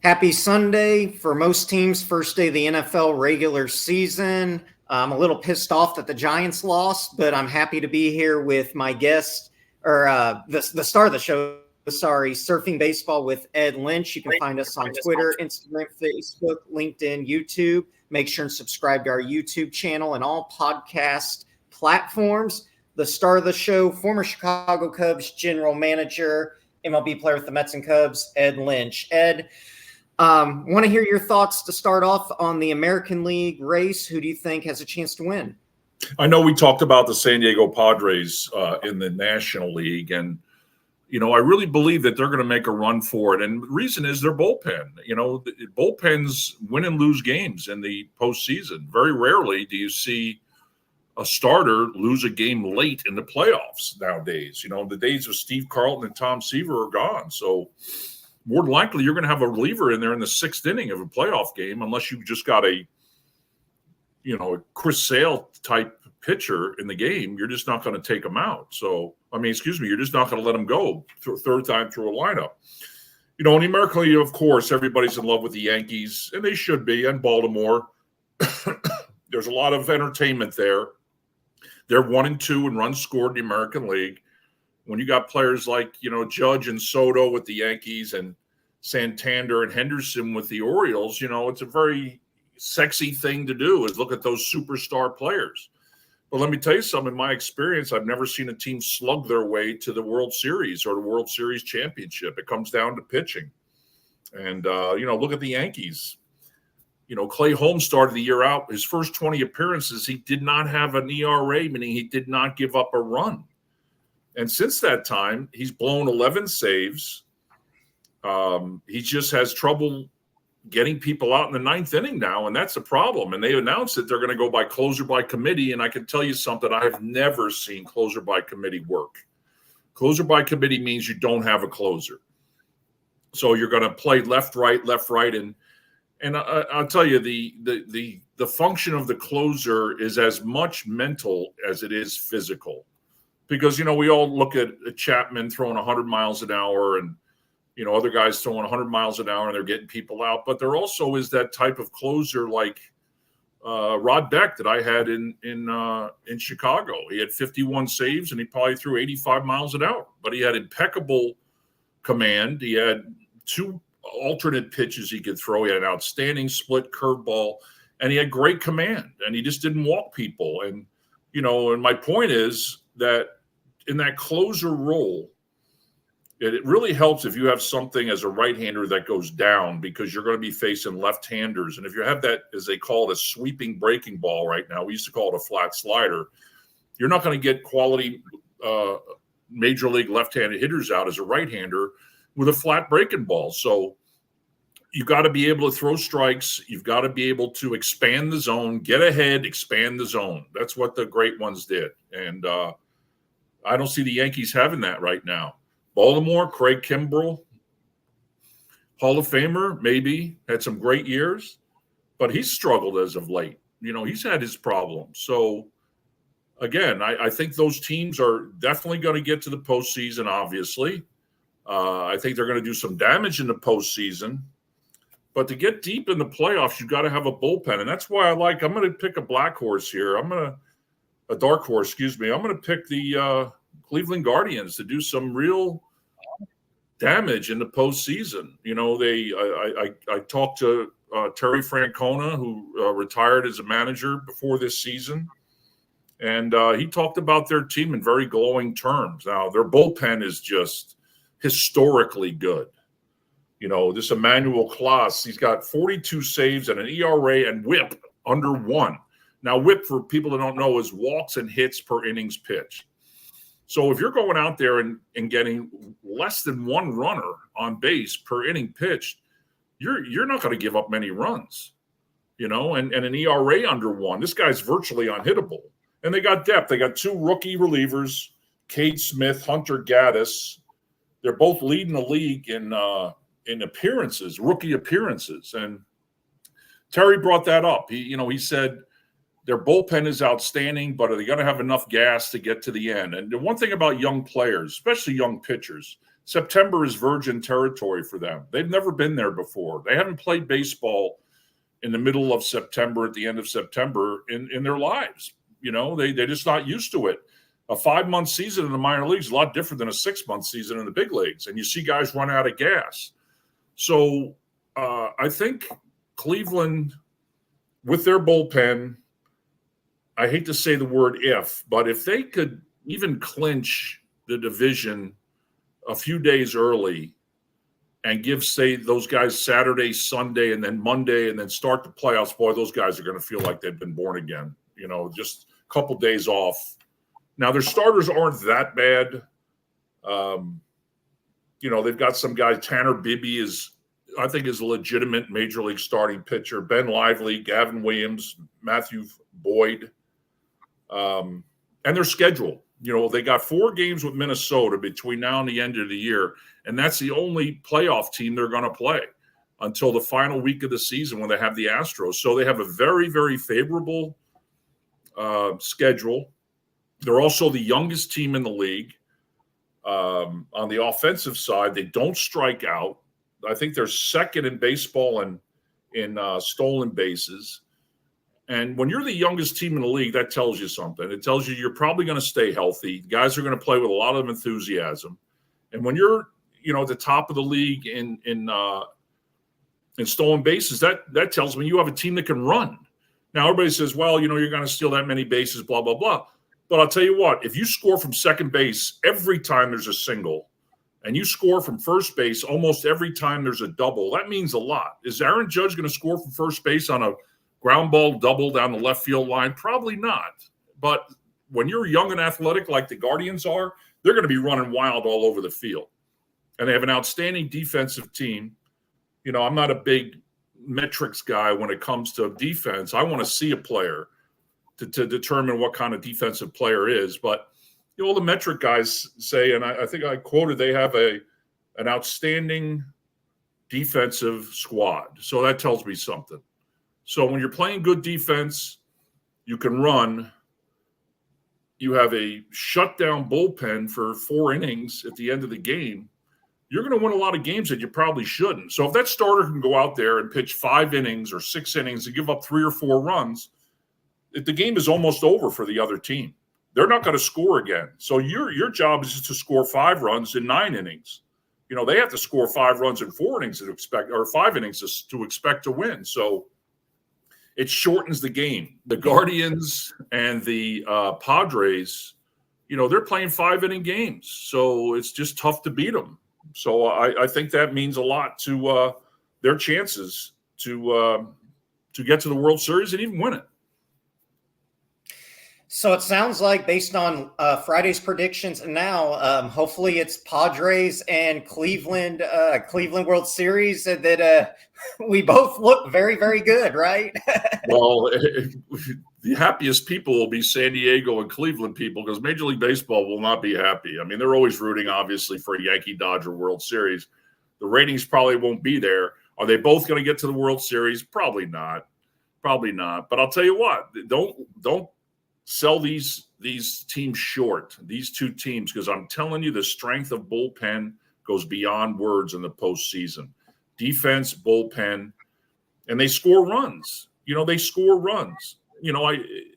Happy Sunday for most teams. First day of the NFL regular season. I'm a little pissed off that the Giants lost, but I'm happy to be here with my guest, or the star of the show. Sorry, Surfing Baseball with Ed Lynch. You can find us on Twitter, Instagram, Facebook, LinkedIn, YouTube. Make sure and subscribe to our YouTube channel and all podcast platforms. The star of the show, former Chicago Cubs general manager, MLB player with the Mets and Cubs, Ed Lynch. Ed, want to hear your thoughts to start off on the American League race. Who do you think has a chance to win? I know we talked about the San Diego Padres in the National League, and I really believe that they're going to make a run for it. And the reason is their bullpen. Bullpens win and lose games in the postseason. Very rarely do you see a starter lose a game late in the playoffs nowadays. The days of Steve Carlton and Tom Seaver are gone. So more than likely, you're going to have a reliever in there in the sixth inning of a playoff game, unless you've just got a Chris Sale type pitcher in the game. You're just not going to take him out. You're just not going to let him go third time through a lineup. In the American League, of course, everybody's in love with the Yankees, and they should be, and Baltimore. There's a lot of entertainment there. They're 1-2 in runs scored in the American League. When you got players like, Judge and Soto with the Yankees and Santander and Henderson with the Orioles, it's a very sexy thing to do is look at those superstar players. But let me tell you something, in my experience, I've never seen a team slug their way to the World Series or the World Series championship. It comes down to pitching. And, look at the Yankees. Clay Holmes started the year out. His first 20 appearances, he did not have an ERA, meaning he did not give up a run. And since that time, he's blown 11 saves. He just has trouble getting people out in the ninth inning now, and that's a problem. And they announced that they're going to go by closer by committee, and I can tell you something, I have never seen closer by committee work. Closer by committee means you don't have a closer. So you're going to play left, right, and I'll tell you, the function of the closer is as much mental as it is physical. Because, we all look at Chapman throwing 100 miles an hour and, other guys throwing 100 miles an hour and they're getting people out. But there also is that type of closer like Rod Beck that I had in Chicago. He had 51 saves and he probably threw 85 miles an hour. But he had impeccable command. He had two alternate pitches he could throw. He had an outstanding split curveball. And he had great command. And he just didn't walk people. And, and my point is that in that closer role, it really helps if you have something as a right-hander that goes down because you're going to be facing left-handers. And if you have that, as they call it, a sweeping breaking ball right now, we used to call it a flat slider, you're not going to get quality major league left-handed hitters out as a right-hander with a flat breaking ball. So you've got to be able to throw strikes. You've got to be able to expand the zone, get ahead, expand the zone. That's what the great ones did. And I don't see the Yankees having that right now. Baltimore, Craig Kimbrell, Hall of Famer, maybe, had some great years, but he's struggled as of late. He's had his problems. So, again, I think those teams are definitely going to get to the postseason, obviously. I think they're going to do some damage in the postseason. But to get deep in the playoffs, you've got to have a bullpen. And that's why I'm going to pick a black horse here. A dark horse, excuse me. I'm going to pick the Cleveland Guardians to do some real damage in the postseason. I talked to Terry Francona, who retired as a manager before this season, and he talked about their team in very glowing terms. Now, their bullpen is just historically good. This Emmanuel Class, he's got 42 saves and an ERA and WHIP under 1. Now, WHIP, for people that don't know, is walks and hits per innings pitched. So if you're going out there and getting less than one runner on base per inning pitched, you're not going to give up many runs, and an ERA under 1. This guy's virtually unhittable. And they got depth. They got two rookie relievers, Cade Smith, Hunter Gaddis. They're both leading the league in appearances, rookie appearances. And Terry brought that up. He said, their bullpen is outstanding, but are they going to have enough gas to get to the end? And the one thing about young players, especially young pitchers, September is virgin territory for them. They've never been there before. They haven't played baseball in the middle of September, at the end of September in their lives. They're just not used to it. A 5-month season in the minor leagues is a lot different than a 6-month season in the big leagues. And you see guys run out of gas. So I think Cleveland, with their bullpen, I hate to say the word if, but if they could even clinch the division a few days early and give, say, those guys Saturday, Sunday, and then Monday, and then start the playoffs, boy, those guys are going to feel like they've been born again. Just a couple days off. Now, their starters aren't that bad. They've got some guys. Tanner Bibby I think is a legitimate major league starting pitcher. Ben Lively, Gavin Williams, Matthew Boyd. And their schedule. They got 4 games with Minnesota between now and the end of the year, and that's the only playoff team they're going to play until the final week of the season when they have the Astros. So they have a very, very favorable schedule. They're also the youngest team in the league. On the offensive side, they don't strike out. I think they're second in baseball in stolen bases. And when you're the youngest team in the league, that tells you something. It tells you you're probably going to stay healthy. Guys are going to play with a lot of enthusiasm. And when you're, at the top of the league in stolen bases, that tells me you have a team that can run. Now, everybody says, well, you're going to steal that many bases, blah, blah, blah. But I'll tell you what, if you score from second base every time there's a single, and you score from first base almost every time there's a double, that means a lot. Is Aaron Judge going to score from first base on a ground ball double down the left field line? Probably not. But when you're young and athletic like the Guardians are, they're going to be running wild all over the field. And they have an outstanding defensive team. I'm not a big metrics guy when it comes to defense. I want to see a player to determine what kind of defensive player is. But, all the metric guys say, and I think I quoted, they have an outstanding defensive squad. So that tells me something. So when you're playing good defense, you can run. You have a shutdown bullpen for 4 innings at the end of the game. You're going to win a lot of games that you probably shouldn't. So if that starter can go out there and pitch 5 innings or 6 innings and give up 3 or 4 runs, the game is almost over for the other team. They're not going to score again. So your job is just to score 5 runs in 9 innings. They have to score 5 runs in 4 innings to expect, or 5 innings to expect to win. So it shortens the game. The Guardians and the Padres, they're playing 5-inning games. So it's just tough to beat them. So I think that means a lot to their chances to get to the World Series and even win it. So it sounds like, based on Friday's predictions, and now hopefully it's Padres and Cleveland World Series, that we both look very, very good, right? Well, the happiest people will be San Diego and Cleveland people, because Major League Baseball will not be happy. I mean, they're always rooting, obviously, for a Yankee-Dodger World Series. The ratings probably won't be there. Are they both going to get to the World Series? Probably not. Probably not. But I'll tell you what, don't sell these teams short, these 2 teams, because I'm telling you, the strength of bullpen goes beyond words in the postseason. Defense, bullpen, and they score runs. They score runs.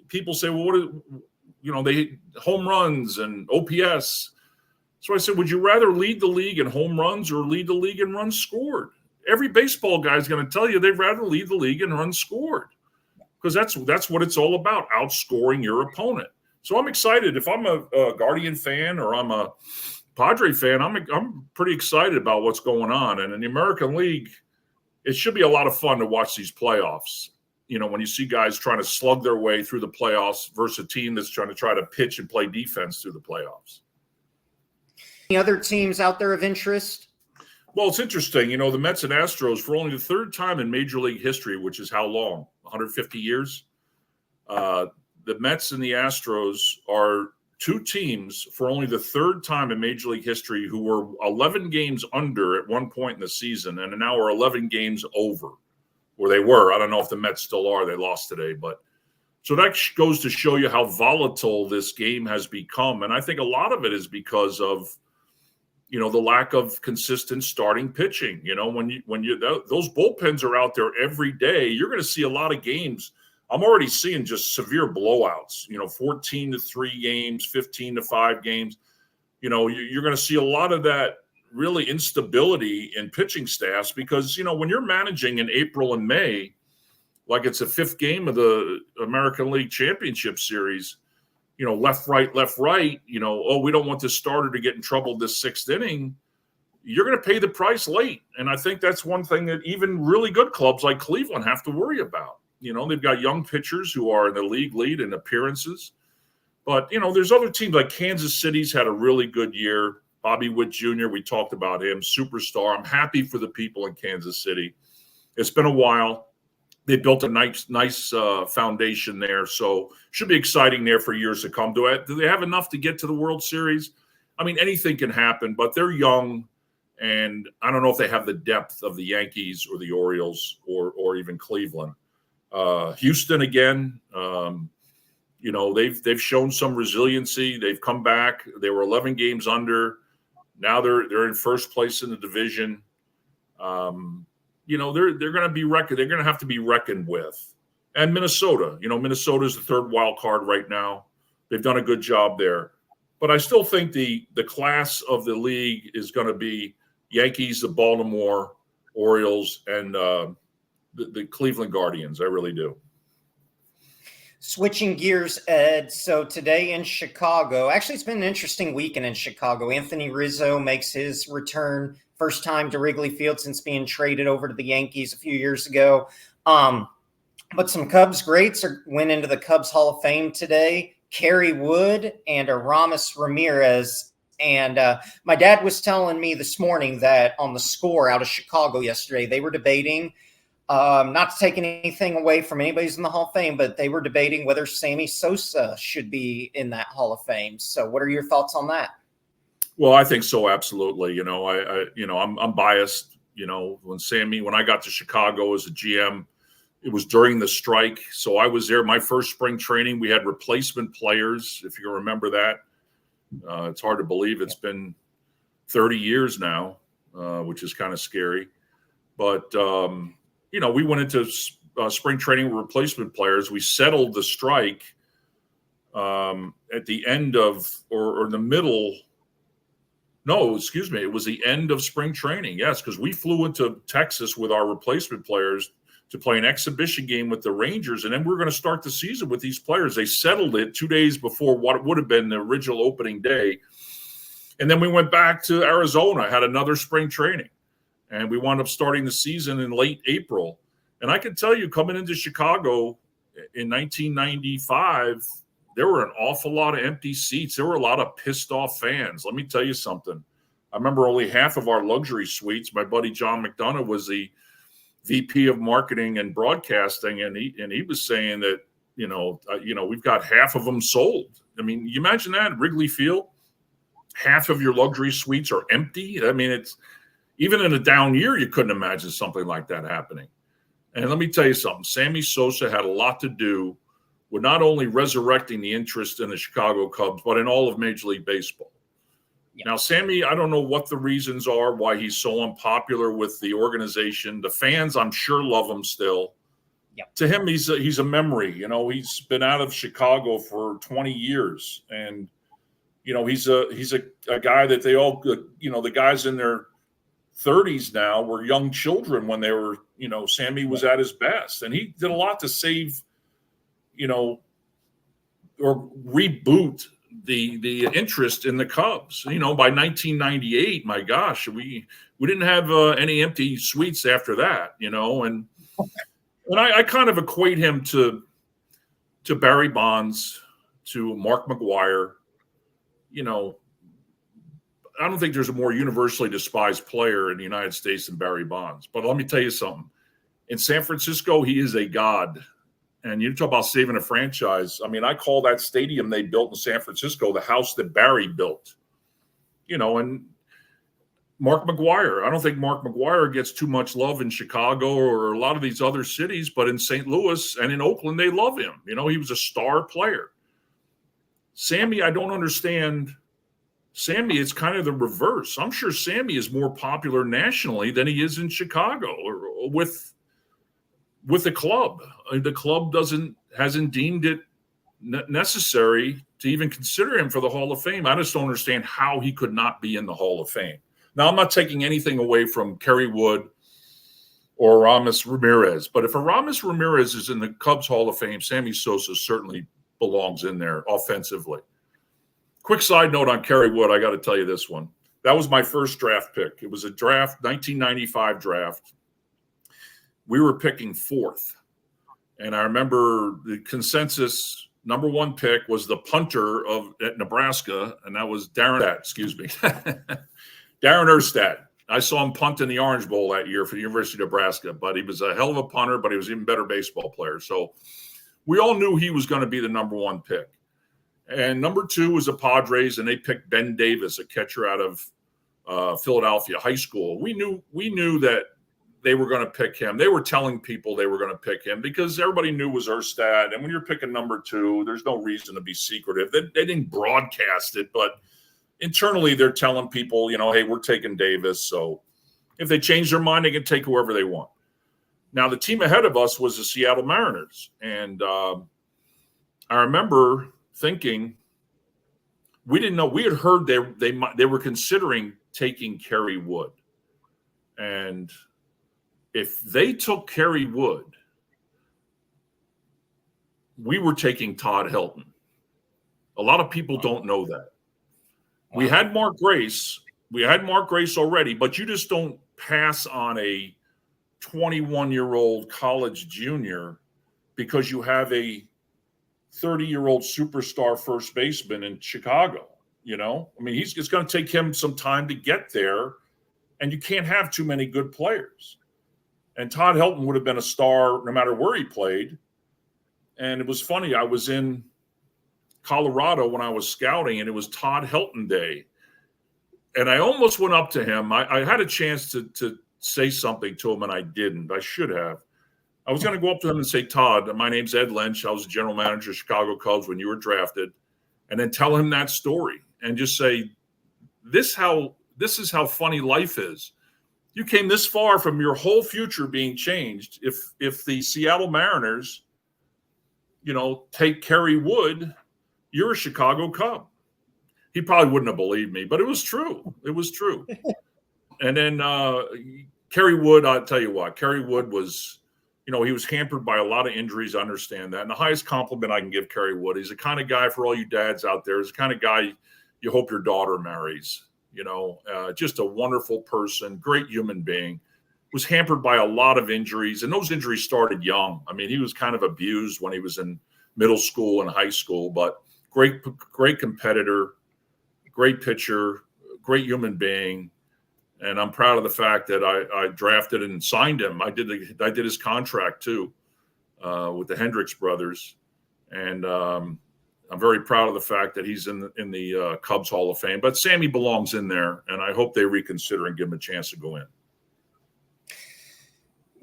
People say, well, they home runs and OPS. So I said, would you rather lead the league in home runs or lead the league in runs scored? Every baseball guy is going to tell you they'd rather lead the league in runs scored, because that's what it's all about, outscoring your opponent. So I'm excited. If I'm a Guardian fan or I'm a Padre fan, I'm pretty excited about what's going on. And in the American League, it should be a lot of fun to watch these playoffs. When you see guys trying to slug their way through the playoffs versus a team that's trying to pitch and play defense through the playoffs. Any other teams out there of interest? Well, it's interesting. The Mets and Astros, for only the 3rd time in Major League history, which is how long? 150 years? The Mets and the Astros are 2 teams for only the 3rd time in Major League history who were 11 games under at one point in the season and now are 11 games over, where they were. I don't know if the Mets still are. They lost today. But so that goes to show you how volatile this game has become. And I think a lot of it is because of the lack of consistent starting pitching. Those bullpens are out there every day, you're going to see a lot of games. I'm already seeing just severe blowouts, 14-3 games, 15-5 games. You're going to see a lot of that really instability in pitching staffs because, when you're managing in April and May, like it's a fifth game of the American League Championship Series, left, right, we don't want this starter to get in trouble this sixth inning. You're going to pay the price late. And I think that's one thing that even really good clubs like Cleveland have to worry about. They've got young pitchers who are in the league lead in appearances. But, there's other teams like Kansas City's had a really good year. Bobby Witt Jr., we talked about him, superstar. I'm happy for the people in Kansas City. It's been a while. They built a nice foundation there, so should be exciting there for years to come. Do they have enough to get to the World Series? I mean, anything can happen, but they're young, and I don't know if they have the depth of the Yankees or the Orioles or even Cleveland. Houston again, they've shown some resiliency. They've come back. They were 11 games under. Now they're in first place in the division. They're going to be reckoned. They're going to have to be reckoned with. And Minnesota, Minnesota is the third wild card right now. They've done a good job there. But I still think the class of the league is going to be Yankees, the Baltimore Orioles, and the Cleveland Guardians. I really do. Switching gears, Ed. So today in Chicago, actually, it's been an interesting weekend in Chicago. Anthony Rizzo makes his return, first time to Wrigley Field since being traded over to the Yankees a few years ago. But some Cubs greats went into the Cubs Hall of Fame today. Kerry Wood and Aramis Ramírez. And my dad was telling me this morning that on the Score out of Chicago yesterday, they were debating, not to take anything away from anybody who's in the Hall of Fame, but they were debating whether Sammy Sosa should be in that Hall of Fame. So what are your thoughts on that? Well, I think so. Absolutely. I'm biased, when I got to Chicago as a GM, it was during the strike. So I was there. My first spring training, we had replacement players. If you remember that, it's hard to believe it's been 30 years now, which is kind of scary. But, we went into spring training with replacement players. We settled the strike at the end of or the middle. No, excuse me. It was the end of spring training. Yes, because we flew into Texas with our replacement players to play an exhibition game with the Rangers, and then we're going to start the season with these players. They settled it 2 days before what would have been the original opening day. And then we went back to Arizona, had another spring training, and we wound up starting the season in late April. And I can tell you, coming into Chicago in 1995, there were an awful lot of empty seats. There were a lot of pissed off fans. Let me tell you something. I remember only half of our luxury suites. My buddy John McDonough was the VP of marketing and broadcasting, and he was saying that we've got half of them sold. I mean, you imagine that, Wrigley Field, half of your luxury suites are empty. I mean, it's even in a down year, you couldn't imagine something like that happening. And let me tell you something. Sammy Sosa had a lot to do with not only resurrecting the interest in the Chicago Cubs, but in all of Major League Baseball. Yeah. Now, Sammy, I don't know what the reasons are why he's so unpopular with the organization. The fans, I'm sure, love him still. Yeah. To him, he's a memory. He's been out of Chicago for 20 years, and he's a guy that they all, the guys in their 30s now were young children when they were, Sammy was at his best, and he did a lot to save, or reboot the interest in the Cubs. By 1998, my gosh, we didn't have any empty suites after that, and I kind of equate him to Barry Bonds, to Mark McGwire. I don't think there's a more universally despised player in the United States than Barry Bonds. But let me tell you something. In San Francisco, he is a god. And you talk about saving a franchise. I mean, I call that stadium they built in San Francisco the house that Barry built. And Mark McGwire. I don't think Mark McGwire gets too much love in Chicago or a lot of these other cities, but in St. Louis and in Oakland, they love him. He was a star player. Sammy, I don't understand Sammy, it's kind of the reverse. I'm sure Sammy is more popular nationally than he is in Chicago or with the club. The club hasn't deemed it necessary to even consider him for the Hall of Fame. I just don't understand how he could not be in the Hall of Fame. Now, I'm not taking anything away from Kerry Wood or Aramis Ramírez, but if Aramis Ramírez is in the Cubs Hall of Fame, Sammy Sosa certainly belongs in there offensively. Quick side note on Kerry Wood, I got to tell you this one. That was my first draft pick. It was a 1995 draft. We were picking fourth. And I remember the consensus number one pick was the punter at Nebraska, and that was Darren Erstad. I saw him punt in the Orange Bowl that year for the University of Nebraska, but he was a hell of a punter, but he was an even better baseball player. So we all knew he was going to be the number one pick. And number two was the Padres, and they picked Ben Davis, a catcher out of Philadelphia High School. We knew that they were going to pick him. They were telling people they were going to pick him because everybody knew it was Erstad. And when you're picking number two, there's no reason to be secretive. They didn't broadcast it, but internally they're telling people, hey, we're taking Davis. So if they change their mind, they can take whoever they want. Now, the team ahead of us was the Seattle Mariners. And I remember thinking, we didn't know. We had heard they were considering taking Kerry Wood. And if they took Kerry Wood, we were taking Todd Helton. A lot of people don't know that. We had Mark Grace. We had Mark Grace already, but you just don't pass on a 21-year-old college junior because you have a 30-year-old superstar first baseman in Chicago. I mean, it's going to take him some time to get there, and you can't have too many good players. And Todd Helton would have been a star no matter where he played. And it was funny. I was in Colorado when I was scouting, and it was Todd Helton Day. And I almost went up to him. I had a chance to say something to him, and I didn't. I should have. I was going to go up to him and say, Todd, my name's Ed Lynch. I was the general manager of Chicago Cubs when you were drafted. And then tell him that story and just say, this is how funny life is. You came this far from your whole future being changed. If the Seattle Mariners, take Kerry Wood, you're a Chicago Cub. He probably wouldn't have believed me, but it was true. It was true. And then Kerry Wood, I'll tell you what, Kerry Wood was, he was hampered by a lot of injuries. I understand that. And the highest compliment I can give Kerry Wood, he's the kind of guy for all you dads out there, he's the kind of guy you hope your daughter marries. Just a wonderful person, great human being, was hampered by a lot of injuries. And those injuries started young. I mean, he was kind of abused when he was in middle school and high school, but great competitor, great pitcher, great human being. And I'm proud of the fact that I drafted and signed him. I did his contract too with the Hendricks brothers. And I'm very proud of the fact that he's in the Cubs Hall of Fame. But Sammy belongs in there, and I hope they reconsider and give him a chance to go in.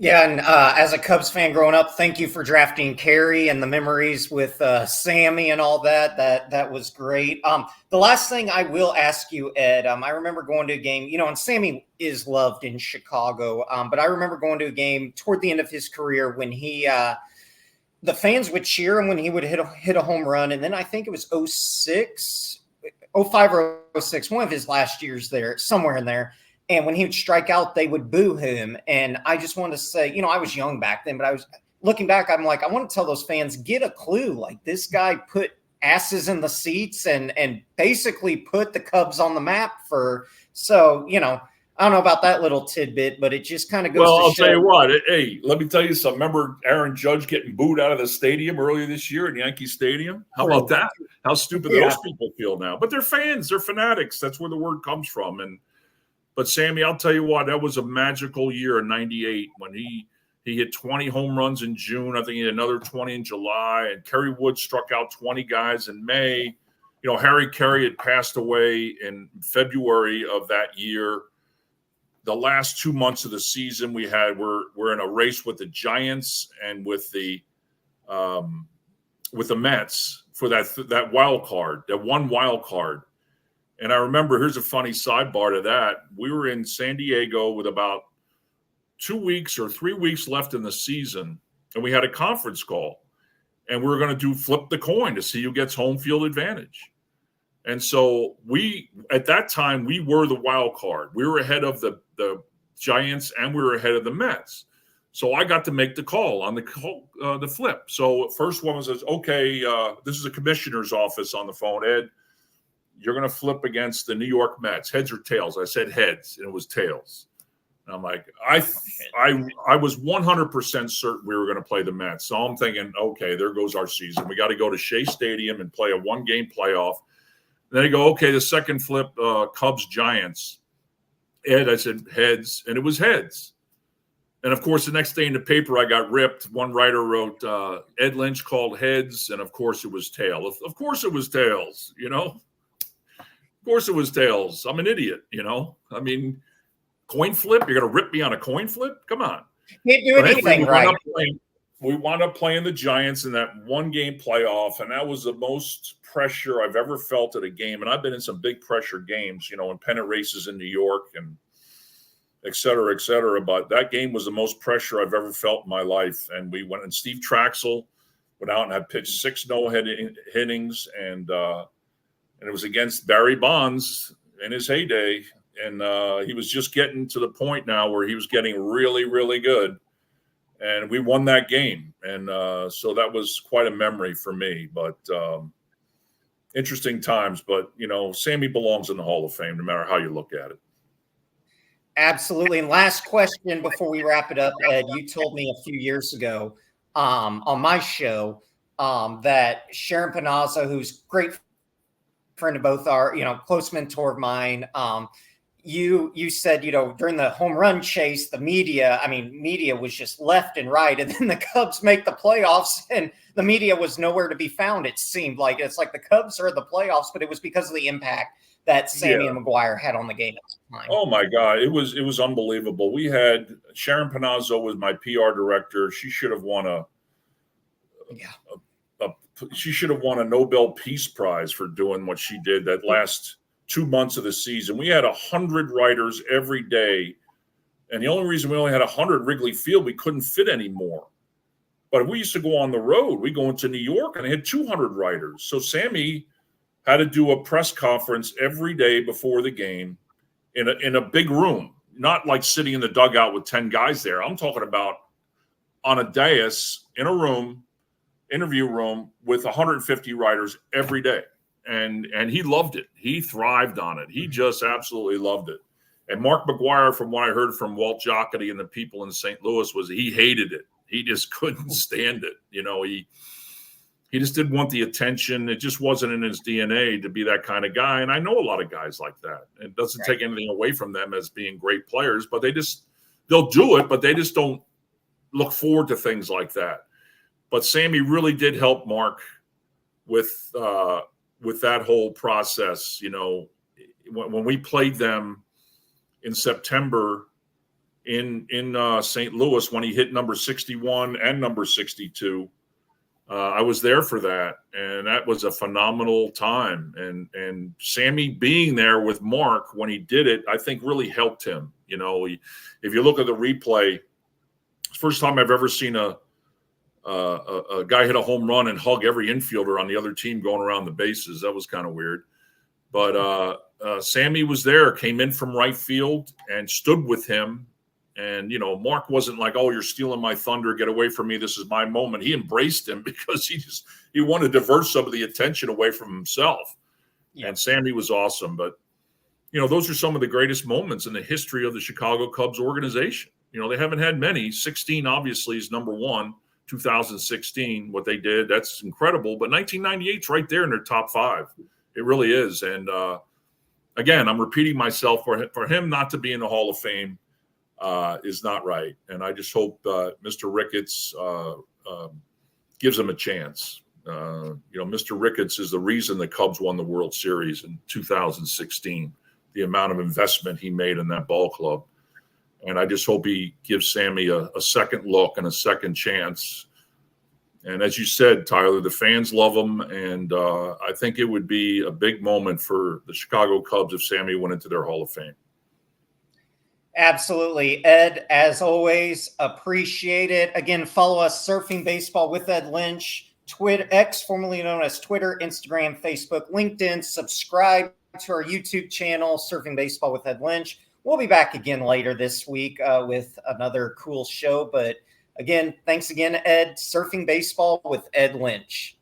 Yeah, and as a Cubs fan growing up, thank you for drafting Kerry and the memories with Sammy and all that. That was great. The last thing I will ask you, Ed, I remember going to a game, and Sammy is loved in Chicago, but I remember going to a game toward the end of his career when he the fans would cheer him when he would hit a home run. And then I think it was 05 or 06, one of his last years there, somewhere in there. And when he would strike out, they would boo him. And I just wanted to say, I was young back then, but I was looking back, I'm like, I want to tell those fans, get a clue. Like, this guy put asses in the seats and basically put the Cubs on the map I don't know about that little tidbit, but it just kind of goes to show. Well, I'll tell you what. Hey, let me tell you something. Remember Aaron Judge getting booed out of the stadium earlier this year in Yankee Stadium? How about that? How stupid those people feel now. But they're fans. They're fanatics. That's where the word comes from. But Sammy, I'll tell you what. That was a magical year in '98 when he hit 20 home runs in June. I think he had another 20 in July. And Kerry Wood struck out 20 guys in May. Harry Carey had passed away in February of that year. The last 2 months of the season we're in a race with the Giants and with the Mets for that wild card, that one wild card. And I remember, here's a funny sidebar to that. We were in San Diego with about 2 weeks or 3 weeks left in the season, and we had a conference call, and we were going to do flip the coin to see who gets home field advantage. And so at that time, we were the wild card. We were ahead of the Giants, and we were ahead of the Mets. So I got to make the call on the flip. So first one was, okay, this is a commissioner's office on the phone. Ed, you're going to flip against the New York Mets. Heads or tails? I said heads, and it was tails. And I'm like, I was 100% certain we were going to play the Mets. So I'm thinking, okay, there goes our season. We got to go to Shea Stadium and play a one-game playoff. And then I go, okay, the second flip, Cubs-Giants. Ed, I said heads, and it was heads. And, of course, the next day in the paper, I got ripped. One writer wrote, Ed Lynch called heads, and, of course, it was tails. Of course it was tails, you know. Of course it was tails. I'm an idiot, you know. I mean, coin flip? You're going to rip me on a coin flip? Come on. Can't do anything right. We wound up playing the Giants in that one-game playoff, and that was the most pressure I've ever felt at a game. And I've been in some big pressure games, you know, in pennant races in New York and et cetera, et cetera. But that game was the most pressure I've ever felt in my life. And we went, and Steve Traxel went out and had pitched 6 no-hittings, and it was against Barry Bonds in his heyday. And he was just getting to the point now where he was getting really, really good. And we won that game. And so that was quite a memory for me. But interesting times. But, you know, Sammy belongs in the Hall of Fame no matter how you look at it. Absolutely. And last question before we wrap it up, Ed, you told me a few years ago on my show that Sharon Panazzo, who's a great friend of both our, you know, close mentor of mine, you said, you know, during the home run chase, the media was just left and right. And then the Cubs make the playoffs and the media was nowhere to be found. It seemed like it's like the Cubs are in the playoffs, but it was because of the impact that Sammy and McGuire had on the game at the time. Oh my God. It was unbelievable. We had Sharon Panazzo was my PR director. She should have won she should have won a Nobel Peace Prize for doing what she did that last 2 months of the season. We had 100 writers every day. And the only reason we only had 100 Wrigley Field, we couldn't fit any more. But we used to go on the road. We go into New York and they had 200 writers. So Sammy had to do a press conference every day before the game in a big room, not like sitting in the dugout with 10 guys there. I'm talking about on a dais in a room, interview room with 150 writers every day. And he loved it. He thrived on it. He just absolutely loved it. And Mark McGuire, from what I heard from Walt Jocketty and the people in St. Louis, was he hated it. He just couldn't stand it. You know, he just didn't want the attention. It just wasn't in his DNA to be that kind of guy. And I know a lot of guys like that. It doesn't take anything away from them as being great players, but they'll do it, but they just don't look forward to things like that. But Sammy really did help Mark with that whole process. You know, when we played them in September in St. Louis, when he hit number 61 and number 62, I was there for that, and that was a phenomenal time. And Sammy being there with Mark when he did it, I think really helped him. You know, if you look at the replay, first time I've ever seen a guy hit a home run and hug every infielder on the other team going around the bases. That was kind of weird. But Sammy was there, came in from right field and stood with him. And, you know, Mark wasn't like, oh, you're stealing my thunder. Get away from me. This is my moment. He embraced him because he wanted to divert some of the attention away from himself. Yeah. And Sammy was awesome. But, you know, those are some of the greatest moments in the history of the Chicago Cubs organization. You know, they haven't had many. 16 obviously is number one. 2016, what they did, that's incredible. But 1998's right there in their top 5. It really is. And again, I'm repeating myself, for him not to be in the Hall of Fame is not right. And I just hope Mr. Ricketts gives him a chance. You know, Mr. Ricketts is the reason the Cubs won the World Series in 2016, the amount of investment he made in that ball club. And I just hope he gives Sammy a second look and a second chance. And as you said, Tyler, the fans love him. And I think it would be a big moment for the Chicago Cubs if Sammy went into their Hall of Fame. Absolutely. Ed, as always, appreciate it. Again, follow us, Surfing Baseball with Ed Lynch, Twitter, X, formerly known as Twitter, Instagram, Facebook, LinkedIn. Subscribe to our YouTube channel, Surfing Baseball with Ed Lynch. We'll be back again later this week with another cool show. But again, thanks again, Ed. Surfing Baseball with Ed Lynch.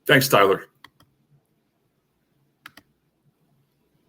Thanks, Tyler.